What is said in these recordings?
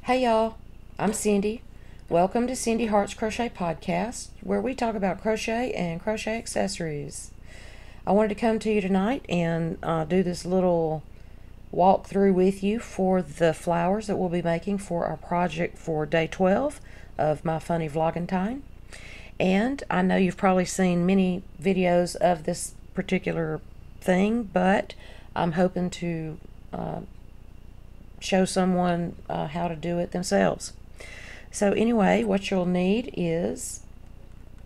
Hey y'all, I'm Cindy. Welcome to Cindy Hart's Crochet Podcast, where we talk about crochet and crochet accessories. I wanted to come to you tonight and do this little walkthrough with you for the flowers that we'll be making for our project for day 12 of my funny Vlogentine. And I know you've probably seen many videos of this particular thing, but I'm hoping to show someone how to do it themselves. So anyway, what you'll need is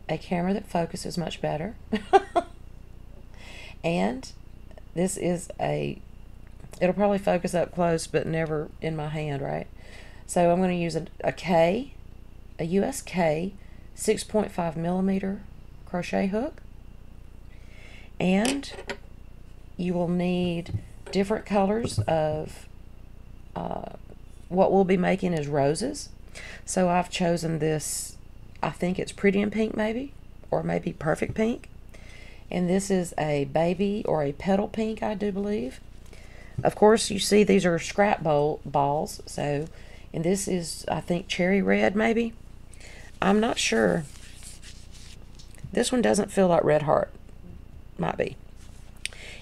a camera that focuses much better. And this is it'll probably focus up close but never in my hand, right? So I'm going to use a US K 6.5 millimeter crochet hook. And you will need different colors of what we'll be making is roses. So I've chosen this, I think it's Pretty in Pink maybe, or maybe Perfect Pink. And this is a baby or a petal pink, I do believe. Of course, you see these are scrap balls. So, and this is, I think, cherry red maybe. I'm not sure. This one doesn't feel like red heart. Might be.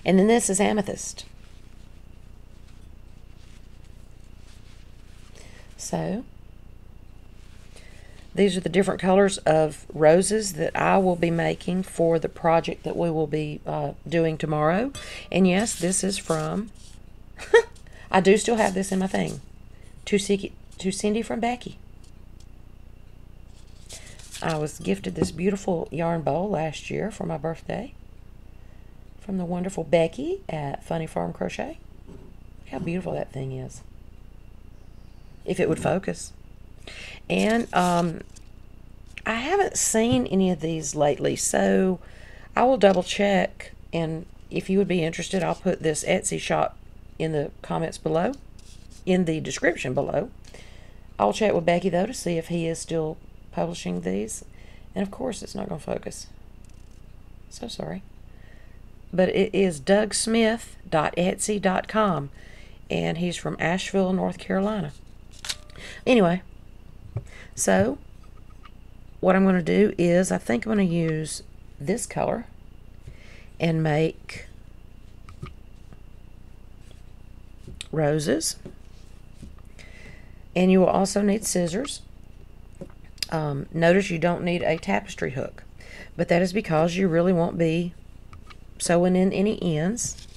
And then this is amethyst. So, these are the different colors of roses that I will be making for the project that we will be doing tomorrow. And yes, this is from, I do still have this in my thing, to Cindy from Becky. I was gifted this beautiful yarn bowl last year for my birthday from the wonderful Becky at Funny Farm Crochet. Look how beautiful that thing is. If it would focus. And I haven't seen any of these lately, so I will double check, and if you would be interested, I'll put this Etsy shop in the comments below, in the description below. I'll chat with Becky though to see if he is still publishing these, and of course it's not going to focus, so sorry, but it is DougSmith.etsy.com, and he's from Asheville, North Carolina. Anyway, so what I'm going to do is I think I'm going to use this color and make roses. And you will also need scissors. Notice you don't need a tapestry hook, but that is because you really won't be sewing in any ends.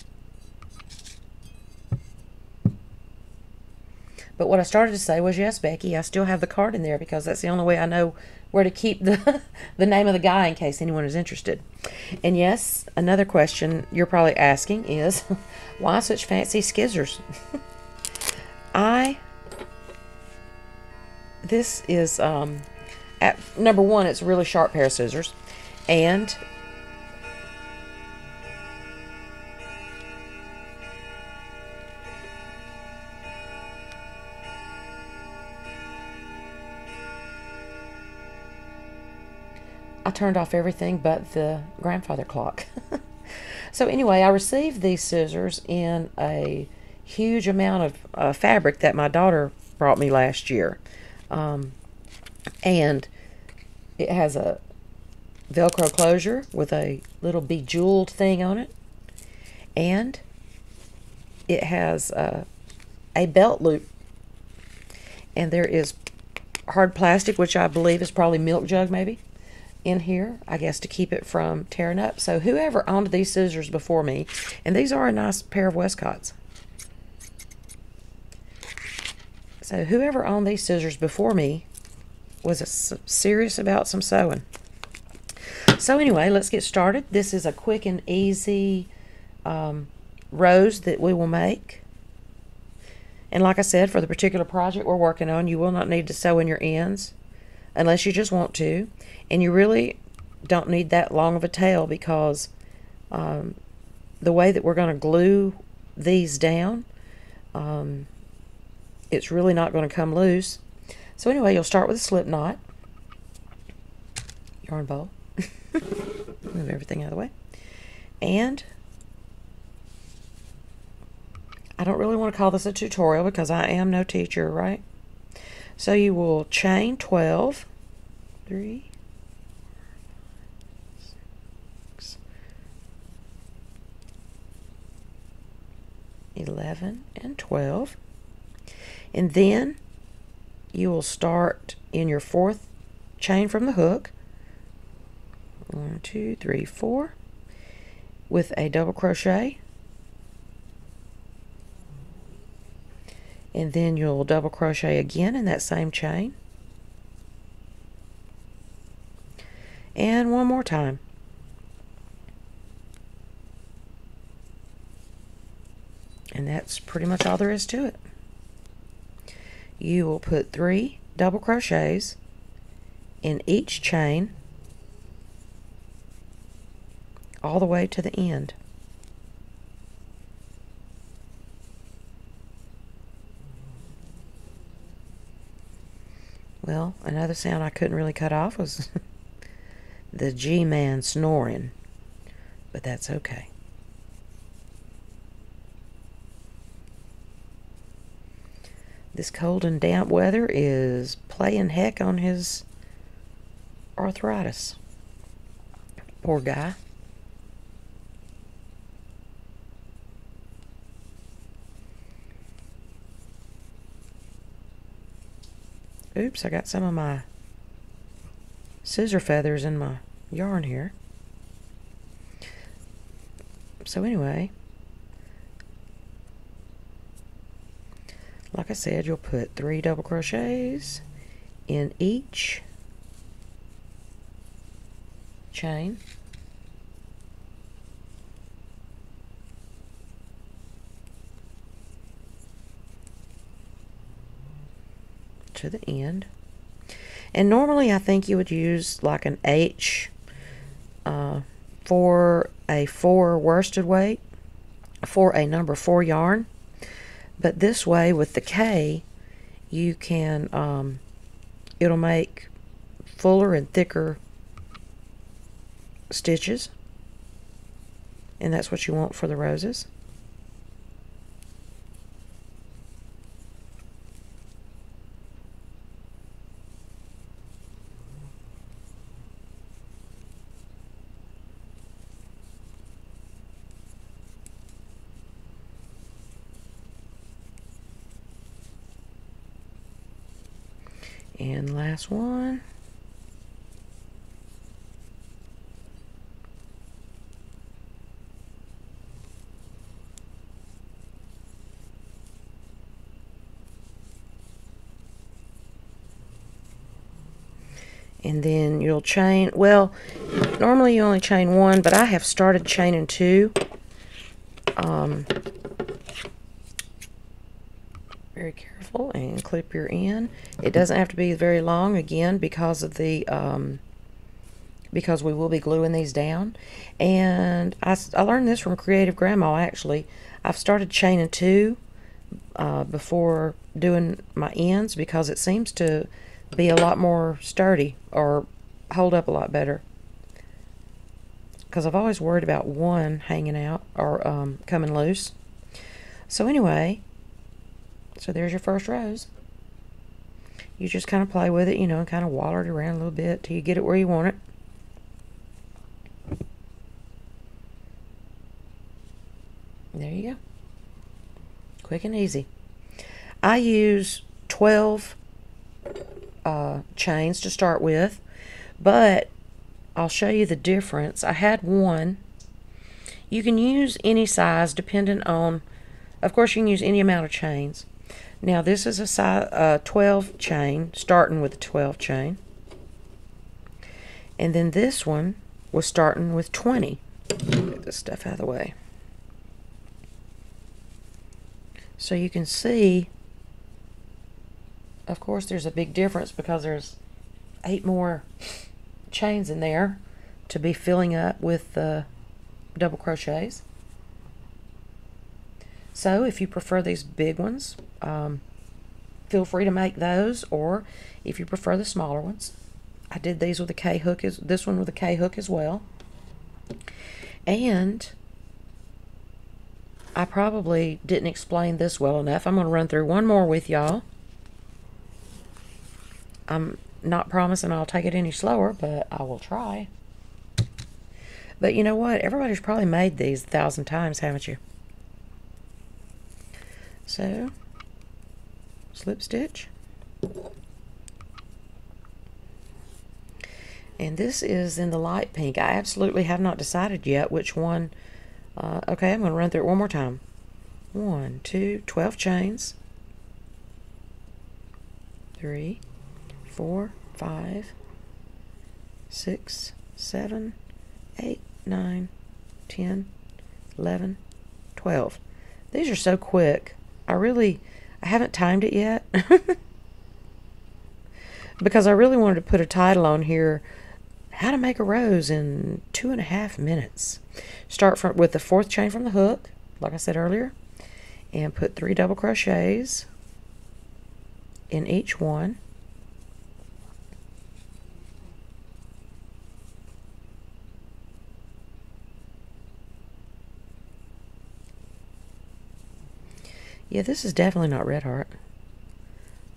But what I started to say was, yes, Becky, I still have the card in there because that's the only way I know where to keep the name of the guy in case anyone is interested. And yes, another question you're probably asking is, why such fancy scissors? This is, number one, it's a really sharp pair of scissors. And I turned off everything but the grandfather clock. So anyway, I received these scissors in a huge amount of fabric that my daughter brought me last year. And it has a Velcro closure with a little bejeweled thing on it. And it has a belt loop. And there is hard plastic, which I believe is probably milk jug maybe, in here, I guess, to keep it from tearing up. So whoever owned these scissors before me, and these are a nice pair of Westcotts. So whoever owned these scissors before me was serious about some sewing. So anyway, let's get started. This is a quick and easy rose that we will make. And like I said, for the particular project we're working on, you will not need to sew in your ends unless you just want to. And you really don't need that long of a tail because the way that we're going to glue these down, it's really not going to come loose. So anyway, you'll start with a slip knot, yarn bowl, move everything out of the way, and I don't really want to call this a tutorial because I am no teacher, right? So you will chain 12, 3, 6, 11, and 12. And then you will start in your 4th chain from the hook. 1, 2, 3, 4 with a double crochet, and then you'll double crochet again in that same chain, and one more time. And that's pretty much all there is to it. You will put 3 double crochets in each chain all the way to the end. Well, another sound I couldn't really cut off was the G-man snoring, but that's okay. This cold and damp weather is playing heck on his arthritis. Poor guy. Oops, I got some of my scissor feathers in my yarn here. So anyway, like I said, you'll put 3 double crochets in each chain. To the end. And normally I think you would use like an H for a 4 worsted weight for a number 4 yarn, but this way with the K you can it'll make fuller and thicker stitches, and that's what you want for the roses. And last one. And then you'll chain, well, normally you only chain 1, but I have started chaining 2. Very careful and clip your end. It doesn't have to be very long, again, because of the because we will be gluing these down. And I learned this from Creative Grandma, actually. I've started chaining 2 before doing my ends, because it seems to be a lot more sturdy or hold up a lot better. Because I've always worried about one hanging out or coming loose. So anyway, so there's your first rose. You just kind of play with it, you know, and kind of waller it around a little bit till you get it where you want it. There you go. Quick and easy. I use 12 chains to start with, but I'll show you the difference. I had 1. You can use any size depending on, of course you can use any amount of chains. Now this is a size 12 chain, starting with a 12 chain. And then this one was starting with 20. Get this stuff out of the way. So you can see, of course there's a big difference because there's 8 more chains in there to be filling up with the double crochets. So if you prefer these big ones, feel free to make those, or if you prefer the smaller ones, I did these with a K hook, this one with a K hook as well. And I probably didn't explain this well enough. I'm going to run through one more with y'all. I'm not promising I'll take it any slower, but I will try. But you know what? Everybody's probably made these 1,000 times, haven't you? So, slip stitch. And this is in the light pink. I absolutely have not decided yet which one. Okay, I'm going to run through it one more time. 1, 2, 12 chains. 3, 4, 5, 6, 7, 8, 9, 10, 11, 12. These are so quick. I haven't timed it yet. Because I really wanted to put a title on here, how to make a rose in 2.5 minutes. Start with the 4th chain from the hook, like I said earlier, and put 3 double crochets in each one. Yeah, this is definitely not Red Heart.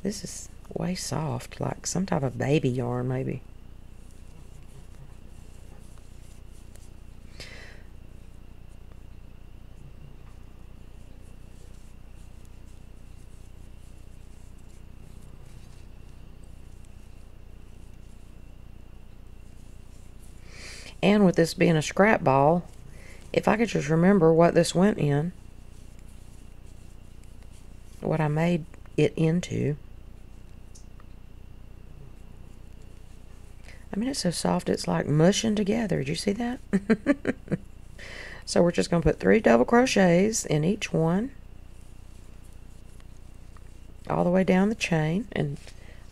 This is way soft, like some type of baby yarn maybe. And with this being a scrap ball, if I could just remember what this went in, what I made it into. I mean, it's so soft, it's like mushing together. Did you see that? So we're just going to put 3 double crochets in each one, all the way down the chain. And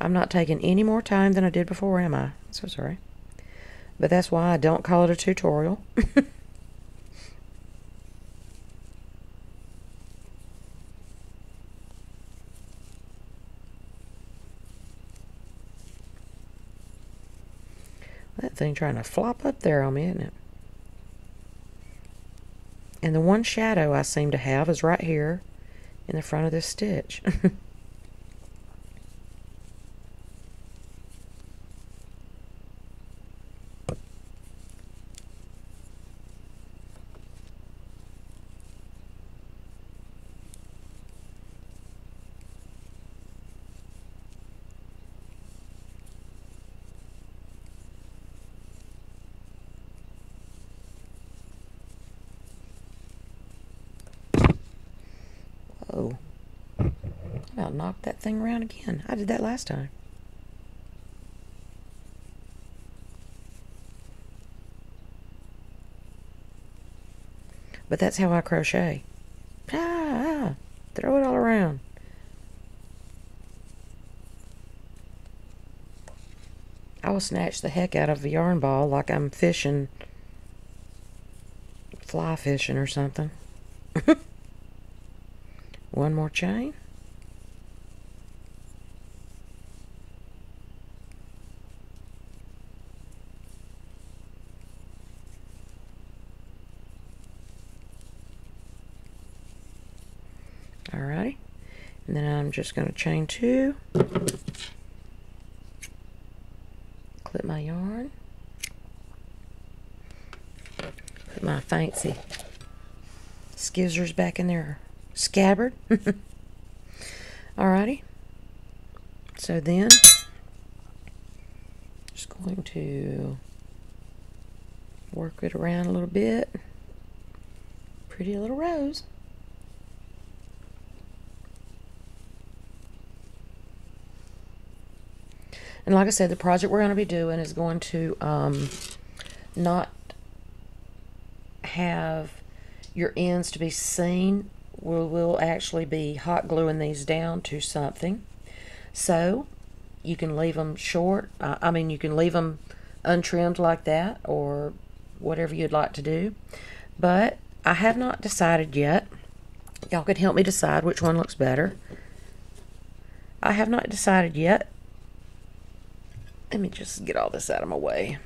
I'm not taking any more time than I did before, am I? So sorry. But that's why I don't call it a tutorial. That thing trying to flop up there on me, isn't it? And the one shadow I seem to have is right here in the front of this stitch. Oh, I about knocked that thing around again. I did that last time. But that's how I crochet. Throw it all around. I will snatch the heck out of a yarn ball like I'm fishing, fly fishing or something. One more chain. Alrighty, and then I'm just going to chain 2, clip my yarn, put my fancy skizzers back in their scabbard. Alrighty, so then just going to work it around a little bit. Pretty little rose. And like I said, the project we're going to be doing is going to not have your ends to be seen. We'll actually be hot gluing these down to something. So you can leave them short. I mean, you can leave them untrimmed like that, or whatever you'd like to do. But I have not decided yet. Y'all could help me decide which one looks better. I have not decided yet. Let me just get all this out of my way.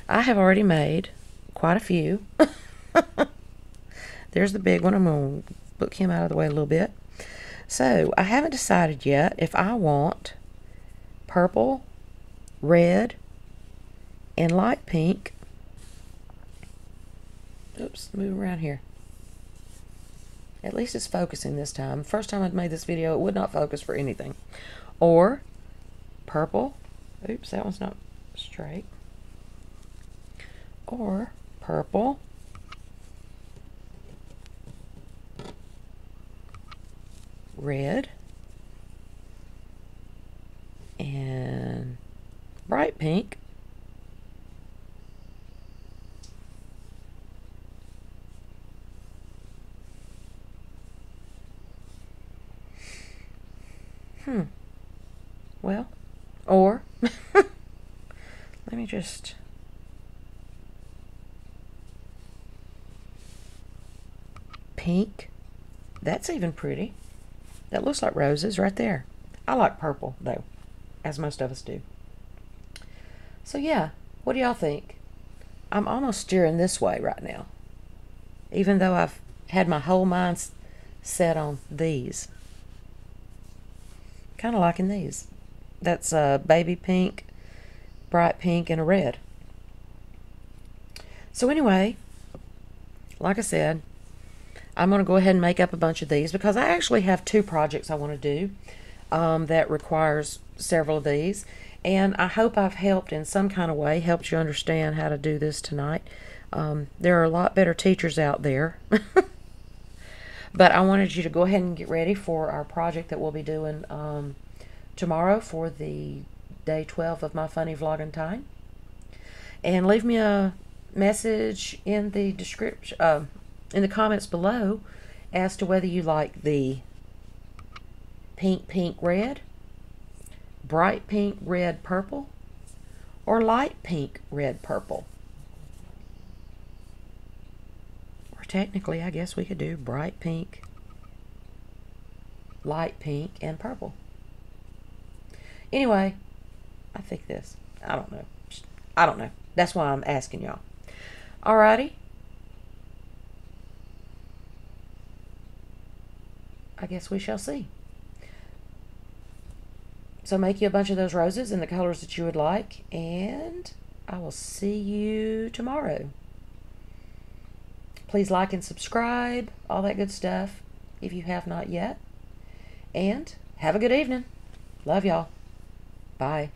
I have already made quite a few. There's the big one. I'm going to book him out of the way a little bit. So I haven't decided yet if I want purple, red, and light pink. Oops, move around here. At least it's focusing this time. First time I'd made this video, it would not focus for anything. Or purple. Oops, that one's not straight. Or purple, red, and bright pink. Well, or let me just pink. That's even pretty. That looks like roses right there. I like purple though, as most of us do. So yeah, what do y'all think? I'm almost steering this way right now, even though I've had my whole mind set on these. Kind of liking these. That's a baby pink, bright pink, and a red. So anyway, like I said, I'm going to go ahead and make up a bunch of these because I actually have 2 projects I want to do that requires several of these. And I hope I've helped in some kind of way, helped you understand how to do this tonight. There are a lot better teachers out there. But I wanted you to go ahead and get ready for our project that we'll be doing tomorrow for the day 12 of my funny Vlogentine. And leave me a message in the description, in the comments below, as to whether you like the pink, pink, red, bright pink, red, purple, or light pink, red, purple. Or technically, I guess we could do bright pink, light pink, and purple. Anyway, I think this. I don't know. I don't know. That's why I'm asking y'all. Alrighty. I guess we shall see. So make you a bunch of those roses in the colors that you would like, and I will see you tomorrow. Please like and subscribe, all that good stuff, if you have not yet. And have a good evening. Love y'all. Bye.